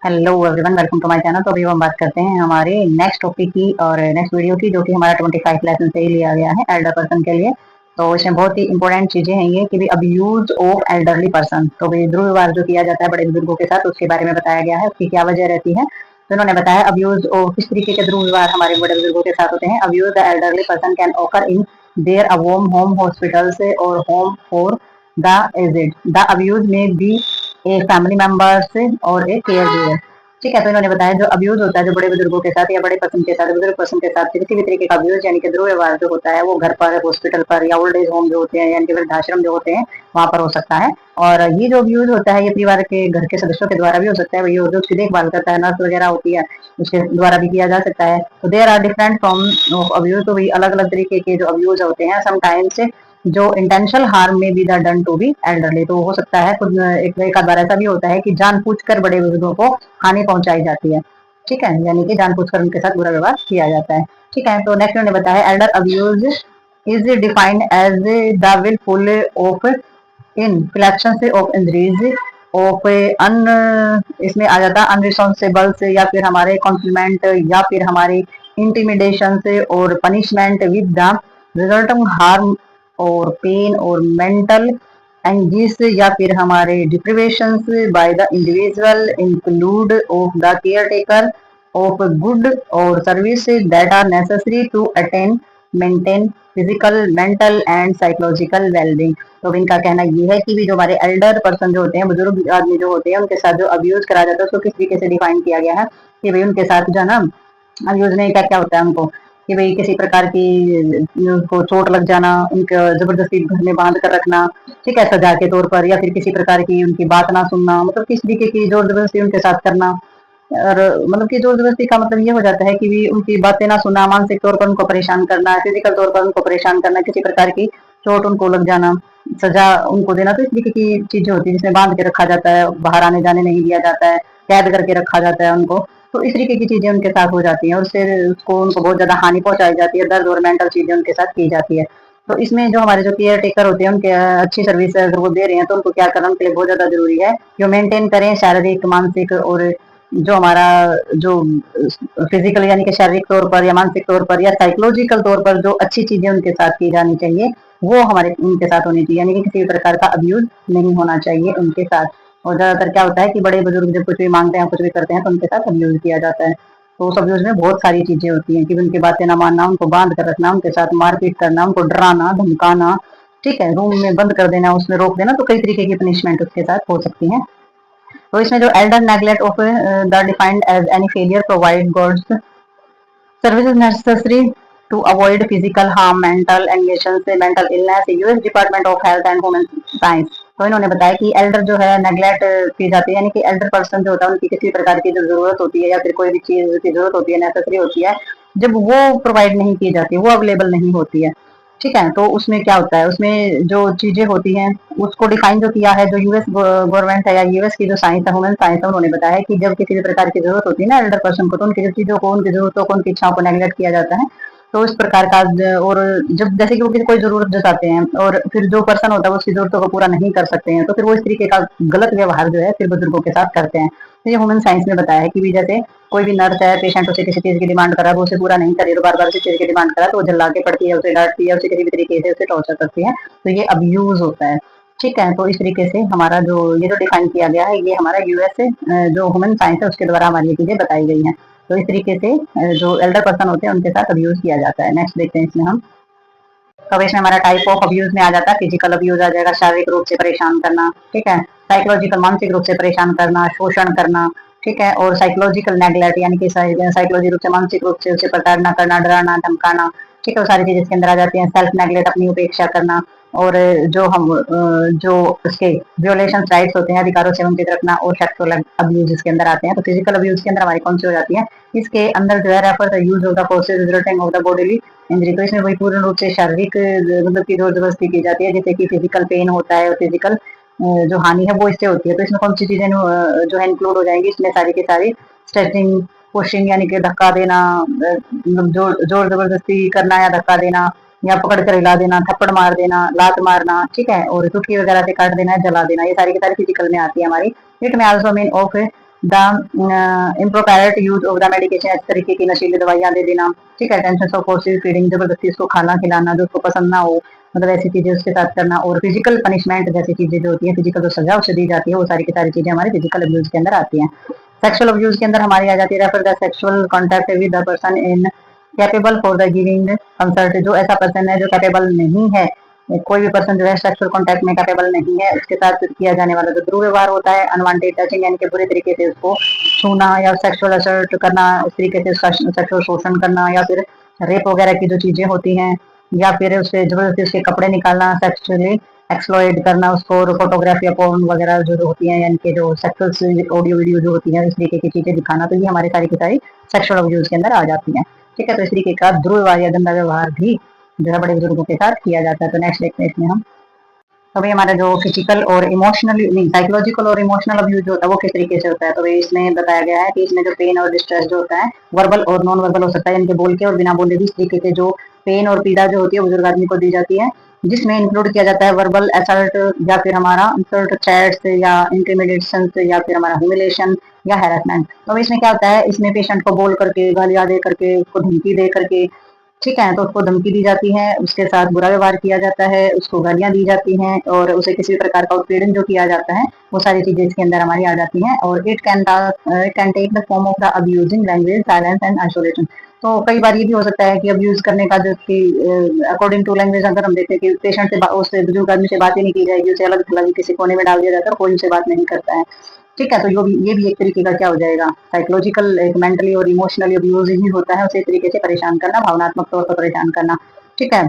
Hello everyone, welcome to my channel. तो अभी हम बात करते हैं हमारे नेक्स्ट टॉपिक की और नेक्स्ट वीडियो की, जो कि हमारा 25 लेसन से ही लिया गया है एल्डर पर्सन के लिए। तो इसमें बहुत ही इंपॉर्टेंट चीजें हैं ये कि भी अब्यूज ऑफ एल्डरली पर्सन, तो भी दुर्व्यवहार जो किया जाता है बड़े बुजुर्गों के साथ, उसके बारे में बताया गया है, उसकी क्या वजह रहती है। तो इन्होंने बताया अब्यूज और किस तरीके के दुर्व्यवहार हमारे बड़े बुजुर्गों के साथ होते हैं। Abuse the elderly person can occur in their a home hospital से और home for the aged. The abuse में बी ए फैमिली मेंबर्स और ए केयर गिवर। ठीक है, तो इन्होंने बताया जो अब्यूज होता है जो बड़े बुजुर्गों के साथ या बड़े पर्सन के साथ, बुजुर्ग पर्सन के साथ किसी भी तरीके का अब्यूज यानी कि दुर्व्यवहार जो होता है वो घर पर, हॉस्पिटल पर या ओल्ड एज होम जो होते हैं यानी कि वृद्धाश्रम जो होते हैं वहां पर हो सकता है। और ये जो अब्यूज होता है ये परिवार के घर के सदस्यों के द्वारा भी हो सकता है, वही जो उसकी देखभाल करता है, नर्स वगैरह होती है, उसके द्वारा भी किया जा सकता है। तो there are different form of abuse, तो वही अलग अलग तरीके के जो अब्यूज होते हैं। समटाइम्स जो इंटेंशनल हार्म में be the done to be elderly, तो हो सकता है कुछ एक आध बार ऐसा भी होता है कि जानबूझकर बड़े बुजुर्गों को हानि पहुंचाई जाती है। ठीक है, यानी कि जानबूझकर उनके साथ बुरा व्यवहार किया जाता है। ठीक है, तो नेक्स्ट उन्होंने बताया elder abuse is defined as the wilful of infliction of injuries of अन, इसमें आ जाता है अनरिस्पॉन्सिबल से, या फिर हमारे कॉम्प्लीमेंट, या फिर हमारे इंटिमिडेशन से और punishment with the resulting harm और पेन और मेंटल एंजिस, या फिर हमारे deprivation by the individual include of the caretaker of good और service that are necessary to attain maintain physical mental and psychological wellbeing. तो इनका कहना ये है कि भी जो हमारे एल्डर पर्सन जो होते हैं, बुजुर्ग आदमी जो होते हैं, उनके साथ जो अब्यूज करा जाता है उसको किस तरीके से डिफाइन किया गया है कि भाई उनके साथ जो है ना अब्यूज में क्या क्या होता है उनको, कि भाई किसी प्रकार की उनको चोट लग जाना, उनको जबरदस्ती घर में बांध कर रखना, ठीक है, सजा के तौर पर, या फिर किसी प्रकार की उनकी बात ना सुनना, मतलब किस तरीके की जोर जबरदस्ती उनके साथ करना। और मतलब कि जोर जबरदस्ती का मतलब ये हो जाता है कि भी उनकी बातें ना सुनना, मानसिक तौर पर उनको परेशान करना, फिजिकल तौर पर उनको परेशान करना, किसी प्रकार की चोट उनको लग जाना, सजा उनको देना। तो इस तरीके की चीजें होती है जिसमें बांध के रखा जाता है, बाहर आने जाने नहीं दिया जाता है, कैद करके रखा जाता है उनको। तो इस तरीके की चीजें उनके साथ हो जाती हैं और उससे उसको उनको बहुत ज्यादा हानि पहुंचाई जाती है, दर्द और मेंटल चीजें उनके साथ की जाती है। तो इसमें जो हमारे जो केयर टेकर होते हैं उनके अच्छी सर्विस अगर वो दे रहे हैं तो उनको क्या करना उनके लिए बहुत ज्यादा जरूरी है कि वो मेंटेन करें शारीरिक, मानसिक और जो हमारा जो फिजिकल यानी कि शारीरिक तौर पर या मानसिक तौर पर या साइकोलॉजिकल तौर पर जो अच्छी चीजें उनके साथ की जानी चाहिए वो हमारे उनके साथ होनी चाहिए, यानी कि किसी भी प्रकार का अब्यूज नहीं होना चाहिए उनके साथ। और ज्यादातर क्या होता है कि बड़े बुजुर्ग जब कुछ भी मांगते हैं, कुछ भी करते हैं, तो उनके साथ अब्यूज किया जाता है। तो उस अब्यूज में बहुत सारी चीजें होती हैं कि उनकी बातें ना मानना, उनको बांध कर रखना, उनके साथ मारपीट करना, उनको डराना धमकाना, ठीक है, रूम में बंद कर देना, उसमें रोक देना। तो कई तरीके की पनिशमेंट उसके साथ हो सकती है। तो इसमें जो elder neglect of the defined as any failure provide goods services necessary to avoid physical harm, mental anguish से mental illness, US department of health and human science. तो इन्होंने बताया कि एल्डर जो है नेग्लेक्ट की जाती है, यानी कि एल्डर पर्सन जो होता है उनकी किसी प्रकार की जो जरूरत होती है या फिर कोई भी चीज की जरूरत होती है, नेसेसरी होती है, जब वो प्रोवाइड नहीं की जाती, वो अवेलेबल नहीं होती है। ठीक है, तो उसमें क्या होता है, उसमें जो चीजें होती हैं उसको डिफाइन जो किया है जो यूएस गवर्नमेंट है या यूएस की जो साइंस है, ह्यूमन साइंस है, उन्होंने बताया कि जब किसी भी प्रकार की जरूरत होती है ना एल्डर पर्सन को, तो उनकी चीजों को, उनकी जरूरतों को, उनकी इच्छाओं को नेग्लेक्ट किया जाता है। तो इस प्रकार का और जब जैसे कि वो किसी कोई जरूरत जताते हैं और फिर जो पर्सन होता है वो उसकी जरूरतों को पूरा नहीं कर सकते हैं, तो फिर वो इस तरीके का गलत व्यवहार जो है फिर बुजुर्गों के साथ करते हैं। तो ये ह्यूमन साइंस में बताया है कि भी जैसे कोई भी नर्स है, पेशेंट उसे किसी चीज की डिमांड करा, वो उसे पूरा नहीं करे, बार बार उसी चीज की डिमांड करा, तो वो झल्ला के पड़ती है, उसे डांटती है, उसे किसी भी तरीके से उसे टॉर्चर करती है। तो ये अब्यूज होता है। ठीक है, तो इस तरीके से हमारा जो ये जो डिफाइन किया गया है ये हमारा यूएस जो ह्यूमन साइंस है उसके द्वारा हमारी ये चीजें बताई गई हैं। तो इस तरीके से जो एल्डर पर्सन होते हैं उनके साथ अब्यूज किया जाता है। नेक्स्ट देखते हैं इसमें हम। तो इसमें हमारा टाइप ऑफ अब्यूज में आ जाता है, फिजिकल अब्यूज आ जाएगा, शारीरिक रूप से परेशान करना, ठीक है, साइकोलॉजिकल मानसिक रूप से परेशान करना, शोषण करना, ठीक है, और साइकोलॉजिकल नेग्लेक्ट यानी कि साइकोलॉजी रूप से, मानसिक रूप से उसे प्रताड़ना करना, डराना धमकाना, ठीक है, वो सारी चीजें इसके अंदर आ जाती हैं। सेल्फ नेग्लेक्ट अपनी उपेक्षा करना, और जो हम जो उसके वियोलेशन राइट्स होते हैं, अधिकारों से वंचित रखना, और सेक्सुअल अब्यूज इसके अंदर आते हैं। तो फिजिकल अब्यूज के अंदर हमारी कौन सी हो जाती है, इसके अंदर जो है refer the use of the forces resulting of the bodily injury. तो इसमें वही पूर्ण रूप से शारीरिक मतलब की जोर जबरदस्ती की जाती है, जैसे कि फिजिकल पेन होता है और फिजिकल जो हानि है वो इससे होती है। तो इसमें कौन सी चीजें जो है इंक्लूड हो जाएंगी, इसमें सारी की सारी स्ट्रेचिंग, पुशिंग यानी कि धक्का देना, मतलब जोर जोर जबरदस्ती करना या धक्का देना, या पकड़ कर हिला देना, थप्पड़ मार देना, लात मारना, ठीक है, और चुटकी वगैरह से काट देना, जला देना, ये सारी की सारी फिजिकल में आती है हमारी। इट में also mean of the inappropriate use of the medication, इस तरीके की नशीली दवाइयां दे देना, ठीक है। टेंशन ऑफ फोर्सिव फीडिंग, जबरदस्ती उसको खाना खिलाना जो उसको पसंद ना हो, मतलब ऐसी चीजें उसके साथ करना। और फिजिकल पनिशमेंट जैसी चीजें जो होती है, फिजिकल जो सजा उसे दी जाती है, वो सारी की सारी चीजें हमारे फिजिकल अब्यूज के अंदर आती हैं। सेक्सुअल अब्यूज के अंदर हमारी आ जाती है refer the sexual contact with the person in capable for the giving concert, जो ऐसा पर्सन है जो कैपेबल नहीं है, कोई भी पर्सन जो है सेक्सुअल कॉन्टैक्ट में कैपेबल नहीं है, उसके साथ किया जाने वाला जो दुर्व्यवहार होता है, अनवांटेड टचिंग यानी कि बुरे तरीके से उसको छूना या सेक्सुअल असर्ट करना, इस तरीके से सेक्सुअल शोषण करना, या फिर रेप वगैरह की जो चीजें होती हैं, या फिर उससे जबरदस्ती उसके कपड़े निकालना, सेक्सुअली एक्सप्लॉइट करना उसको, फोटोग्राफी या पोर्न वगैरह जो होती है, यानी कि जो सेक्सुअल ऑडियो वीडियो जो होती है, इस तरीके की चीजें दिखाना, तो ये हमारे सारी की सारी सेक्सुअल अब्यूज के अंदर आ जाती है, ठीक है। तो इस तरीके का दुर्व्यवहार या गंदा व्यवहार भी जो है बड़े बुजुर्गों के साथ किया जाता है। तो नेक्स्ट देखते हैं इसमें हम, तो भाई हमारा जो फिजिकल और इमोशनल नहीं, साइकोलॉजिकल और इमोशनल अब्यूज होता है वो किस तरीके से होता है। तो भाई इसमें बताया गया है कि इसमें जो पेन और डिस्ट्रेस जो होता है वर्बल और नॉन वर्बल हो सकता है, इनके बोल के और बिना बोले भी इस तरीके से जो पेन और पीड़ा जो होती है बुजुर्ग आदमी को दी जाती है, जिसमें इंक्लूड किया जाता है वर्बल असल्ट, या फिर हमारा इंसल्ट, थ्रेट्स या इंटिमिडेशन, या फिर हमारा ह्यूमिलेशन या हैरेसमेंट। तो इसमें क्या होता है, इसमें पेशेंट को बोल करके, गालियां दे करके, उसको धमकी दे करके, ठीक है, तो उसको धमकी दी जाती है, उसके साथ बुरा व्यवहार किया जाता है, उसको गालियां दी जाती हैं, और उसे किसी भी प्रकार का उत्पीड़न जो किया जाता है, वो सारी चीजें इसके अंदर हमारी आ जाती हैं। और it can take the form of the abusing language, silence and isolation. तो कई बार ये भी हो सकता है कि अब्यूज करने का जो कि अकॉर्डिंग टू लैंग्वेज अगर हम देखें कि पेशेंट से उससे बुजुर्ग आदमी से बात ही नहीं की जाएगी, उसे अलग थलग किसी कोने में डाल दिया जाता है, कोई उसे बात नहीं करता है, ठीक है। तो ये भी एक तरीके का क्या हो जाएगा, साइकोलॉजिकल, एक मेंटली और इमोशनली अब्यूज ही होता है, उसे एक तरीके से परेशान करना, भावनात्मक तौर पर परेशान करना, ठीक है।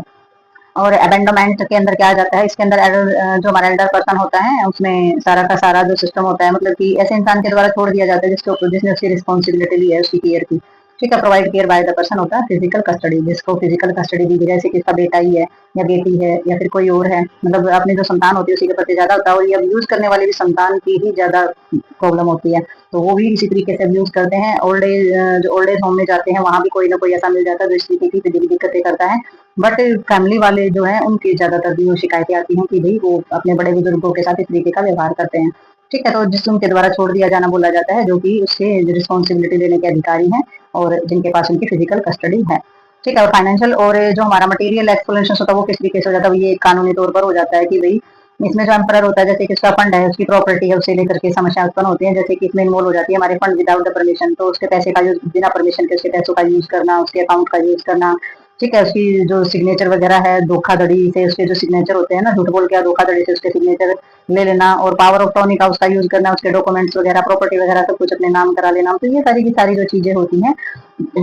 और अबेंडोमेंट के अंदर क्या आ जाता है, इसके अंदर जो हमारा एल्डर पर्सन होता है उसमें सारा का सारा जो सिस्टम होता है, मतलब कि ऐसे इंसान के द्वारा छोड़ दिया जाता है जिसके ऊपर जिसने उसकी रिस्पॉन्सिबिलिटी ली है उसकी केयर की, ठीक है। Provide care by the person होता है फिजिकल कस्टडी, जिसको फिजिकल कस्टडी दी जैसे कि इसका बेटा ही है या बेटी है या फिर कोई और है, मतलब अपनी जो संतान होती है उसी के प्रति ज्यादा होता है, और ये अब्यूज करने वाली भी संतान की ही ज्यादा प्रॉब्लम होती है, तो वो भी इसी तरीके से अब्यूज करते हैं। ओल्ड एज, जो ओल्ड एज होम में जाते हैं वहां भी कोई ना कोई ऐसा मिल जाता है जो इस तरीके की फिजिकल दिक्कतें करता है, बट फैमिली वाले जो है उनकी ज्यादातर भी वो शिकायतें आती हैं कि भाई वो अपने बड़े बुजुर्गों के साथ इस तरीके का व्यवहार करते हैं, ठीक है। तो जिससे उनके द्वारा छोड़ दिया जाना बोला जाता है, जो कि उसके रिस्पॉन्सिबिलिटी लेने के अधिकारी हैं और जिनके पास उनकी फिजिकल कस्टडी है, ठीक है। और फाइनेंशियल और जो हमारा मटेरियल एक्सप्लोरेशन होता है वो किस तरीके से हो जाता है, ये कानूनी तौर पर हो जाता है कि भाई इसमें जो एम्पर होता है, जैसे कि उसका फंड है, उसकी प्रॉपर्टी है, उसे लेकर के समस्या उत्पन्न होती है, जैसे कि इसमें इन्वॉल्व हो जाती है हमारे फंड विदाउट द परमिशन, तो उसके पैसे का यूज बिना परमिशन के उसके पैसों का यूज करना, उसके अकाउंट का यूज करना, ठीक है। उसकी जो सिग्नेचर वगैरह है, धोखाधड़ी से उसके जो सिग्नेचर होते हैं ना, झूठ बोल के धोखाधड़ी से उसके सिग्नेचर ले लेना, और पावर ऑफ टर्नी का उसका यूज करना, उसके डॉक्यूमेंट्स वगैरह, प्रॉपर्टी वगैरह सब कुछ अपने नाम करा लेना, तो ये सारी की सारी जो चीजें होती हैं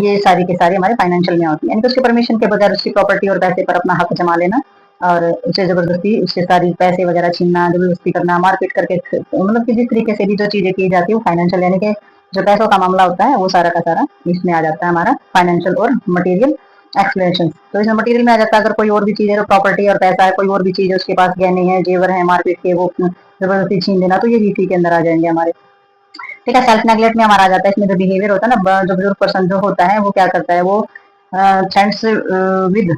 ये सारी की सारी हमारे फाइनेंशियल में होती है, यानी कि उसके परमिशन के बगैर उसकी प्रॉपर्टी और पैसे पर अपना हक जमा लेना, और उसे जबरदस्ती उसके सारी पैसे वगैरह छीनना, जबरदस्ती करना, मारपीट करके, मतलब कि जिस तरीके से भी जो चीजें की जाती है वो फाइनेंशियल, यानी कि जो पैसों का मामला होता है वो सारा का सारा इसमें आ जाता है हमारा फाइनेंशियल और मटेरियल एक्सप्लेनेशन। तो इसमें मटेरियल में आ जाता है अगर कोई और भी चीज है, प्रॉपर्टी और पैसा है, कोई और भी चीज है उसके पास, गहने हैं, जेवर है, मारपीट के वो जबरदस्ती छीन लेना, तो ये इसी के अंदर आ जाएंगे हमारे, ठीक है। सेल्फ नेग्लेक्ट में हमारा आ जाता है, इसमें जो बिहेवियर होता है ना, जो बुजुर्ग पर्सन जो होता है वो क्या करता है, वो फ्रेंड्स विद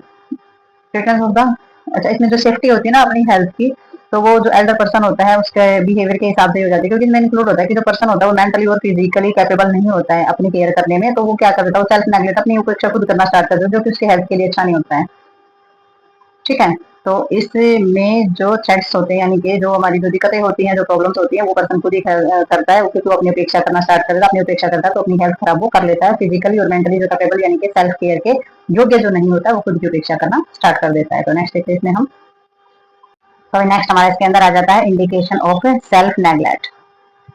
होगा, अच्छा इसमें जो सेफ्टी होती है ना अपनी हेल्थ की, तो वो जो एल्डर पर्सन होता है उसके बिहेवियर के हिसाब से हो जाती है, क्योंकि इसमें इंक्लूड होता है कि जो पर्सन होता है वो मेंटली और फिजिकली कैपेबल नहीं होता है अपनी केयर करने में, तो वो क्या करता है, वो सेल्फ नेग्लेक्ट, अपनी उपेक्षा खुद करना स्टार्ट कर देता है, जो कि उसके हेल्थ के लिए अच्छा नहीं होता है, ठीक है। तो इसमें जो थ्रेट्स होते हैं, यानी कि जो हमारी जो दिक्कतें होती हैं, जो प्रॉब्लम्स होती हैं, वो पर्सन खुद ही करता है, क्योंकि वो अपनी अपेक्षा करना स्टार्ट कर देता है, अपनी अपेक्षा करता है तो अपनी हेल्थ खराब वो कर लेता है, फिजिकली और मेंटली जो कैपेबल यानी कि सेल्फ केयर के योग्य जो नहीं होता है वो खुद की अपेक्षा करना स्टार्ट कर देता है। तो नेक्स्ट देखते हैं इसमें हम, तो नेक्स्ट हमारे इसके अंदर आ जाता है इंडिकेशन ऑफ सेल्फ नेग्लेक्ट,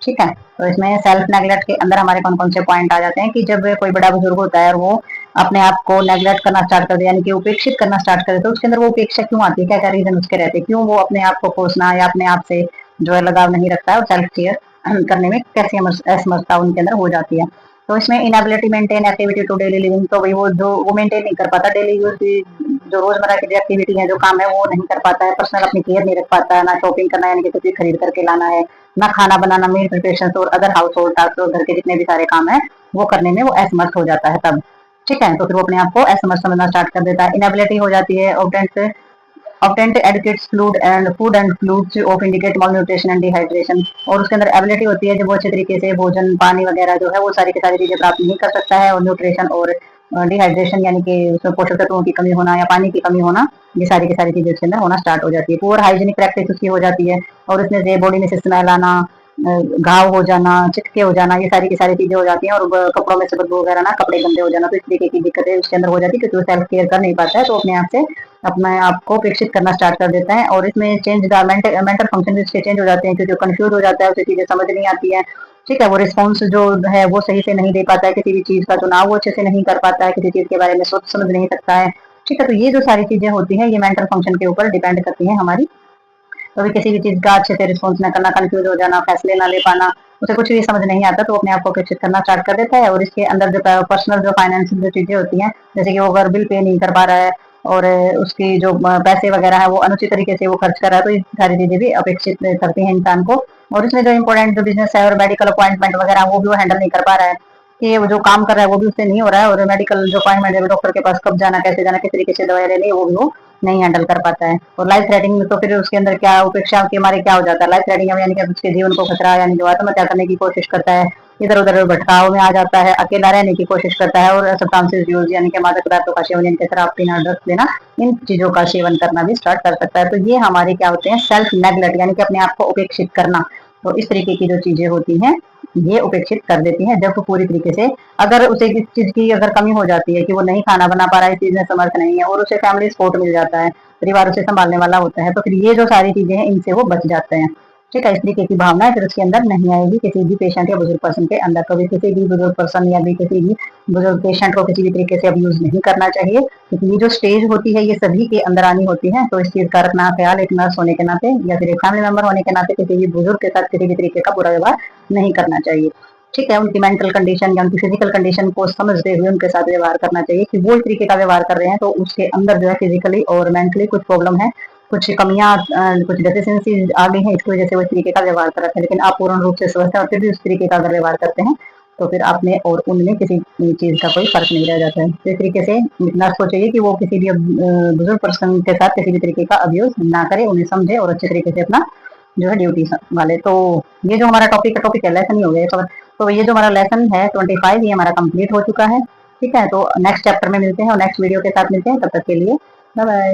ठीक है। तो इसमें सेल्फ नेग्लेक्ट के अंदर हमारे कौन कौन से पॉइंट आ जाते हैं कि जब कोई बड़ा बुजुर्ग होता है और वो अपने आप को नेग्लेक्ट करना स्टार्ट कर दे, यानी कि उपेक्षित करना स्टार्ट करे, तो उसके अंदर वो उपेक्षा क्यों आती है, क्या क्या रीजन उसके रहते हैं, क्यों वो अपने आप को कोसना या अपने आप से जो है लगाव नहीं रखता है और सेल्फ केयर करने में कैसी असमर्थता उनके अंदर हो जाती है। तो इसमें inability maintain activity to daily living, तो भाई वो मेंटेन नहीं कर पाता डेली यूज की जो रोजमर्रा की एक्टिविटी है, जो काम है वो नहीं कर पाता है, पर्सनल अपनी केयर नहीं रख पाता है, ना शॉपिंग करना यानी कि कुछ भी खरीद करके लाना है, ना खाना बनाना, मील प्रिपरेशन और अदर हाउस होल्ड टास्क, घर के जितने भी सारे काम है वो करने में वो असमर्थ हो जाता है तब, ठीक है। तो फिर वो अपने आप को असमर्थ समझना स्टार्ट कर देता है, इनएबिलिटी हो जाती है obtain obtained adequate food and fluids of indicate malnutrition and dehydration. और उसके अंदर एबिलिटी होती है जब वो अच्छे तरीके से भोजन पानी वगैरह जो है वो सारी की सारी चीजें प्राप्त नहीं कर सकता है, और न्यूट्रिशन और डिहाइड्रेशन यानी कि उसमें पोषक तत्वों की कमी होना या पानी की कमी होना, ये सारी की सारी चीजें उसके अंदर होना स्टार्ट हो जाती है। पुअर हाइजीनिक प्रैक्टिस उसकी हो जाती है, और उसमें से बॉडी में से स्मेल आना, घाव हो जाना, चिटके हो जाना, ये सारी की सारी चीजें हो जाती हैं, और कपड़ों में से बदबू वगैरह ना, कपड़े गंदे हो जाना, तो इस तरीके की दिक्कतें उसके अंदर हो जाती है क्योंकि वो सेल्फ केयर कर नहीं पाता है, तो अपने आप से अपने आप को अपेक्षित करना स्टार्ट कर देता है। और इसमें चेंज मेंटल फंक्शन भी उसके चेंज हो जाते हैं क्योंकि कंफ्यूज हो जाता है, उसे चीजें समझ नहीं आती है। ठीक है, वो रिस्पॉन्स जो है वो सही से नहीं दे पाता है, किसी भी चीज का चुनाव वो अच्छे से नहीं कर पाता है, किसी चीज के बारे में सोच समझ नहीं सकता है। ठीक है, तो ये जो सारी चीजें होती हैं ये मेंटल फंक्शन के ऊपर डिपेंड करती हैं हमारी। तो भी किसी भी चीज का अच्छे से रिस्पॉन्स न करना, कंफ्यूज हो जाना, फैसले ना ले पाना, उसे कुछ भी समझ नहीं आता, तो अपने आप को अपेक्षित करना स्टार्ट कर देता है। और इसके अंदर जो पर्सनल जो फाइनेंशियल जो चीजें होती हैं, जैसे कि वो अगर बिल पे नहीं कर पा रहा है और उसकी जो पैसे वगैरह है वो अनुचित तरीके से वो खर्च कर रहा है, तो ये सारी चीजें भी अपेक्षित करती हैं इंसान को। और इसमें जो इम्पोर्टेंट जो बिजनेस है और मेडिकल अपॉइंटमेंट वगैरह वो भी वो हैंडल नहीं कर पा रहा है, कि वो जो काम कर रहा है वो भी उससे नहीं हो रहा है, और मेडिकल जो अपॉइंटमेंट है डॉक्टर के पास कब जाना, कैसे जाना, किस तरीके से दवाई लेनी है, वो भी वो नहीं हैंडल कर पाता है। और लाइफ थ्रेटिंग में तो फिर उसके अंदर क्या उपेक्षा के मारे क्या हो जाता है, लाइफ थ्रेटिंग यानी कि उसके जीवन को खतरा यानी जो आत्महत्या करने की कोशिश करता है, इधर उधर भटकाव में आ जाता है, अकेला रहने की कोशिश करता है, और सब्सटेंसेस यूज यानी कि मादक पदार्थों का सेवन, यानी शराब पीना, ड्रग्स लेना, इन चीजों का सेवन करना भी स्टार्ट कर सकता है। तो ये हमारे क्या होते हैं, सेल्फ नेग्लेक्ट यानी कि अपने आप को उपेक्षित करना। तो इस तरीके की जो चीजें होती हैं ये उपेक्षित कर देती हैं जब वो पूरी तरीके से, अगर उसे किसी चीज की अगर कमी हो जाती है कि वो नहीं खाना बना पा रहा है, इस चीज में समर्थ नहीं है, और उसे फैमिली सपोर्ट मिल जाता है, परिवार उसे संभालने वाला होता है, तो फिर ये जो सारी चीजें हैं इनसे वो बच जाते हैं। ठीक है, इस तरीके की भावना फिर उसके अंदर नहीं आएगी किसी भी पेशेंट या बुजुर्ग पर्सन के अंदर। कभी किसी भी बुजुर्ग पर्सन या भी किसी भी बुजुर्ग पेशेंट को किसी भी तरीके से अब्यूज नहीं करना चाहिए, क्योंकि ये जो स्टेज होती है ये सभी के अंदर आनी होती है। तो इस चीज का रखना ख्याल एक नर्स होने के नाते या फिर एक फैमिली मेंबर होने के नाते किसी भी बुजुर्ग के साथ किसी भी तरीके का बुरा व्यवहार नहीं करना चाहिए। ठीक है, उनकी मेंटल कंडीशन या उनकी फिजिकल कंडीशन को समझते हुए उनके साथ व्यवहार करना चाहिए, कि वो इस तरीके का व्यवहार कर रहे हैं तो उसके अंदर जो है फिजिकली और मेंटली कुछ प्रॉब्लम है, कुछ कमियां, कुछ डेफिशिएंसी आ गई है, इसकी वजह से वो इस तरीके का व्यवहार कर रहे हैं। लेकिन आप पूर्ण रूप से स्वस्थ हैं और फिर भी उस तरीके का अगर व्यवहार करते हैं तो फिर आप में और उनमें किसी चीज का कोई फर्क नहीं रह जाता है। तो इस तरीके से नर्स को चाहिए कि वो किसी भी बुजुर्ग पर्सन के साथ किसी भी तरीके का अब्यूज ना करे, उन्हें समझे और अच्छे तरीके से अपना जो है ड्यूटी वाले। तो ये जो हमारा टॉपिक है, लेसन ही हो गया। तो ये जो हमारा लेसन है 25 ये हमारा कंप्लीट हो चुका है। ठीक है, तो नेक्स्ट चैप्टर में मिलते हैं और नेक्स्ट वीडियो के साथ मिलते हैं, तब तक के लिए बाय बाय।